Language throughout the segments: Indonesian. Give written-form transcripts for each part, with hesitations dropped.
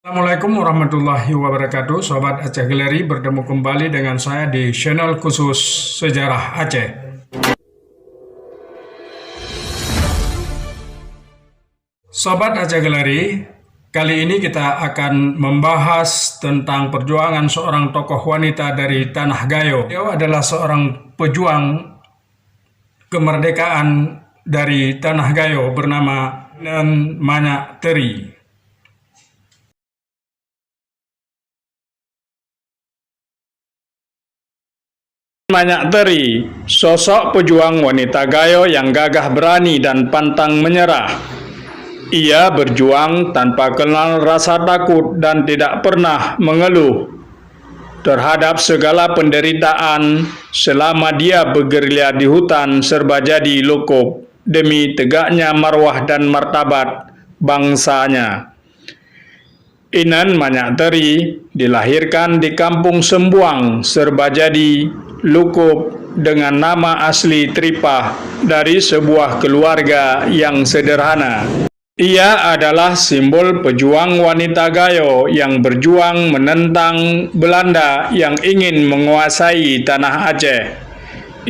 Assalamualaikum warahmatullahi wabarakatuh. Sobat Aceh Galeri, bertemu kembali dengan saya di channel khusus Sejarah Aceh. Sobat Aceh Galeri, kali ini kita akan membahas tentang perjuangan seorang tokoh wanita dari Tanah Gayo. Beliau adalah seorang pejuang kemerdekaan dari Tanah Gayo bernama Inen Manyak Teri. Manyak Teri, sosok pejuang wanita Gayo yang gagah berani dan pantang menyerah. Ia berjuang tanpa kenal rasa takut dan tidak pernah mengeluh terhadap segala penderitaan selama dia bergerilya di hutan serba jadi Lokop demi tegaknya marwah dan martabat bangsanya. Inen Manyak Teri dilahirkan di Kampung Sembuang, Serbajadi, Lokop dengan nama asli Tripah dari sebuah keluarga yang sederhana. Ia adalah simbol pejuang wanita Gayo yang berjuang menentang Belanda yang ingin menguasai tanah Aceh.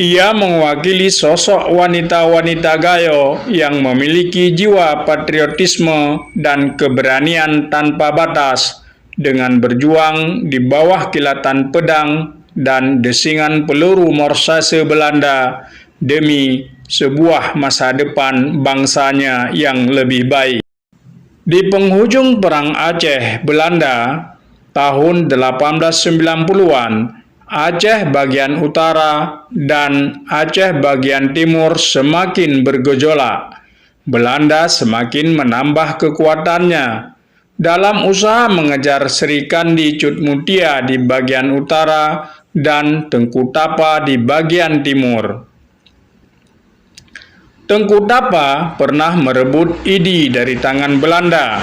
Ia mewakili sosok wanita-wanita Gayo yang memiliki jiwa patriotisme dan keberanian tanpa batas dengan berjuang di bawah kilatan pedang dan desingan peluru morsase Belanda demi sebuah masa depan bangsanya yang lebih baik. Di penghujung Perang Aceh-Belanda tahun 1890-an, Aceh bagian utara dan Aceh bagian timur semakin bergejolak. Belanda semakin menambah kekuatannya dalam usaha mengejar Sri Kandi Cutmutia di bagian utara dan Tengku Tapa di bagian timur. Tengku Tapa pernah merebut Idi dari tangan Belanda.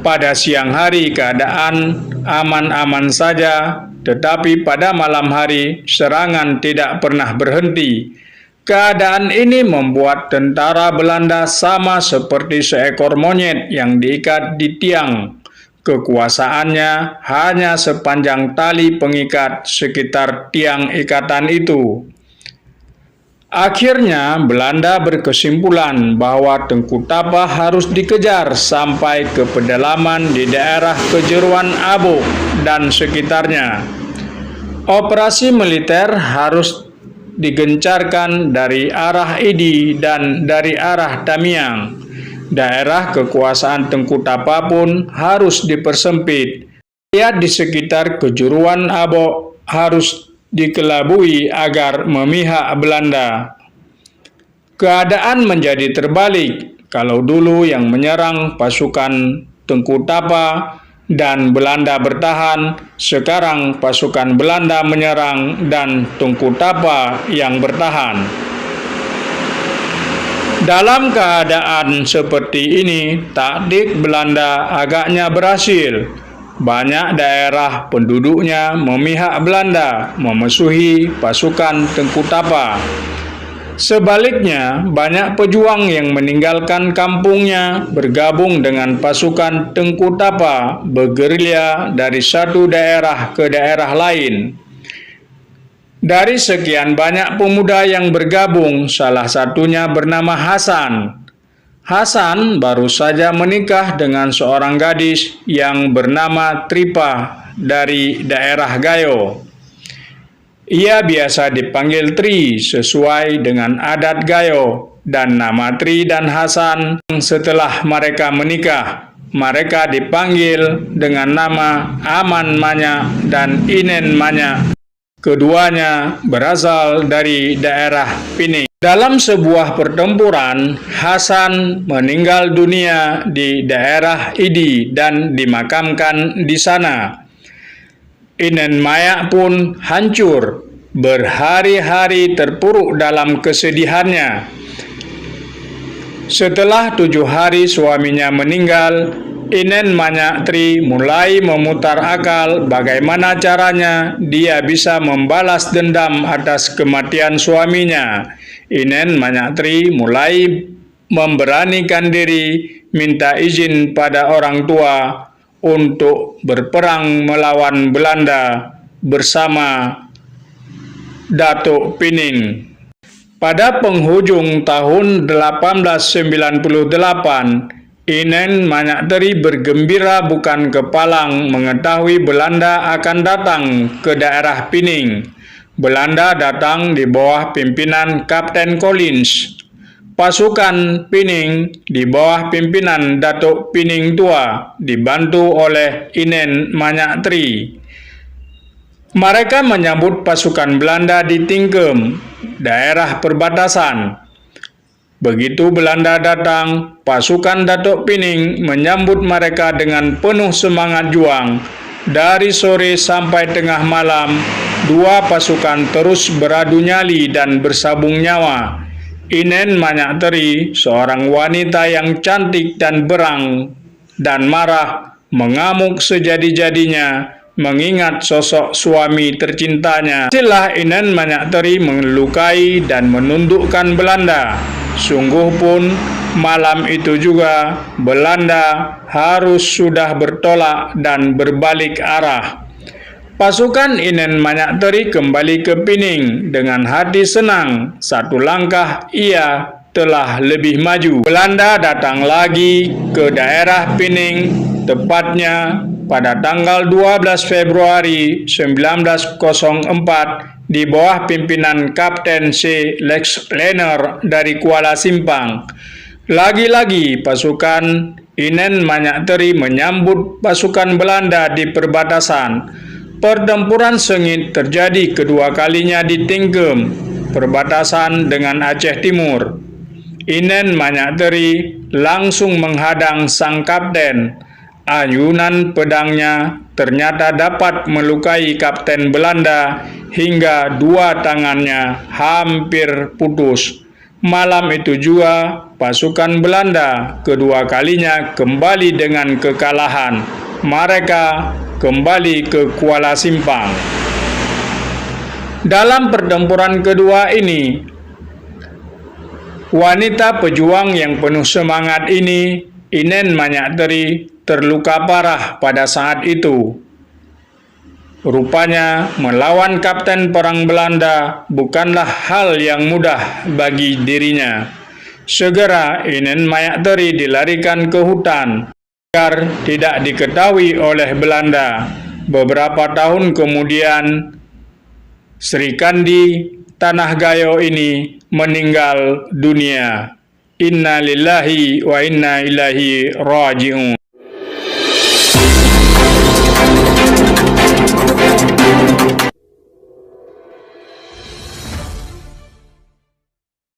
Pada siang hari keadaan aman-aman saja, tetapi pada malam hari serangan tidak pernah berhenti. Keadaan ini membuat tentara Belanda sama seperti seekor monyet yang diikat di tiang. Kekuasaannya hanya sepanjang tali pengikat sekitar tiang ikatan itu. Akhirnya Belanda berkesimpulan bahwa Tengku Tapa harus dikejar sampai ke pedalaman di daerah Kejeruan Abuk dan sekitarnya. Operasi militer harus digencarkan dari arah Idi dan dari arah Tamiang. Daerah kekuasaan Tengku Tapa pun harus dipersempit. Rakyat di sekitar Kejuruan Abok harus dikelabui agar memihak Belanda. Keadaan menjadi terbalik. Kalau dulu yang menyerang pasukan Tengku Tapa dan Belanda bertahan, sekarang pasukan Belanda menyerang dan Tengku Tapa yang bertahan. Dalam keadaan seperti ini, taktik Belanda agaknya berhasil. Banyak daerah penduduknya memihak Belanda, memusuhi pasukan Tengku Tapa. Sebaliknya, banyak pejuang yang meninggalkan kampungnya bergabung dengan pasukan Tengku Tapa, bergerilya dari satu daerah ke daerah lain. Dari sekian banyak pemuda yang bergabung, salah satunya bernama Hasan. Hasan baru saja menikah dengan seorang gadis yang bernama Tripah dari daerah Gayo. Ia biasa dipanggil Tri sesuai dengan adat Gayo, dan nama Tri dan Hasan setelah mereka menikah, mereka dipanggil dengan nama Aman Manyak dan Inen Manyak. Keduanya berasal dari daerah Pining. Dalam sebuah pertempuran, Hasan meninggal dunia di daerah Idi dan dimakamkan di sana. Inen Manyak pun hancur, berhari-hari terpuruk dalam kesedihannya. Setelah 7 hari suaminya meninggal, Inen Manyak Teri mulai memutar akal bagaimana caranya dia bisa membalas dendam atas kematian suaminya. Inen Manyak Teri mulai memberanikan diri minta izin pada orang tua untuk berperang melawan Belanda bersama Datuk Pining. Pada penghujung tahun 1898, Inen Manyakteri bergembira bukan kepalang mengetahui Belanda akan datang ke daerah Pining. Belanda datang di bawah pimpinan Kapten Collins. Pasukan Pining di bawah pimpinan Datuk Pining Tua dibantu oleh Inen Manyakteri. Mereka menyambut pasukan Belanda di Tingkem, daerah perbatasan. Begitu Belanda datang, pasukan Datuk Pining menyambut mereka dengan penuh semangat juang. Dari sore sampai tengah malam, dua pasukan terus beradu nyali dan bersabung nyawa. Inen Manyakteri, seorang wanita yang cantik dan berang dan marah, mengamuk sejadi-jadinya mengingat sosok suami tercintanya. Setelah Inen Manyakteri melukai dan menundukkan Belanda. Sungguh pun malam itu juga Belanda harus sudah bertolak dan berbalik arah. Pasukan Inen Manyakteri kembali ke Pining dengan hati senang. Satu langkah ia telah lebih maju. Belanda datang lagi ke daerah Pining, tepatnya pada tanggal 12 Februari 1904 di bawah pimpinan Kapten C. Lex Lenner dari Kuala Simpang. Lagi-lagi pasukan Inen Manyakteri menyambut pasukan Belanda di perbatasan. Pertempuran sengit terjadi kedua kalinya di Tingkem, perbatasan dengan Aceh Timur. Inen Manyakteri langsung menghadang sang kapten. Ayunan pedangnya ternyata dapat melukai kapten Belanda hingga dua tangannya hampir putus. Malam itu juga pasukan Belanda kedua kalinya kembali dengan kekalahan. Mereka kembali ke Kuala Simpang. Dalam pertempuran kedua ini, wanita pejuang yang penuh semangat ini, Inen Manyakteri, terluka parah pada saat itu. Rupanya melawan kapten perang Belanda bukanlah hal yang mudah bagi dirinya. Segera Inen Manyakteri dilarikan ke hutan agar tidak diketahui oleh Belanda. Beberapa tahun kemudian, Sri Kandi Tanah Gayo ini meninggal dunia. Inna lillahi wa inna ilaihi raji'un.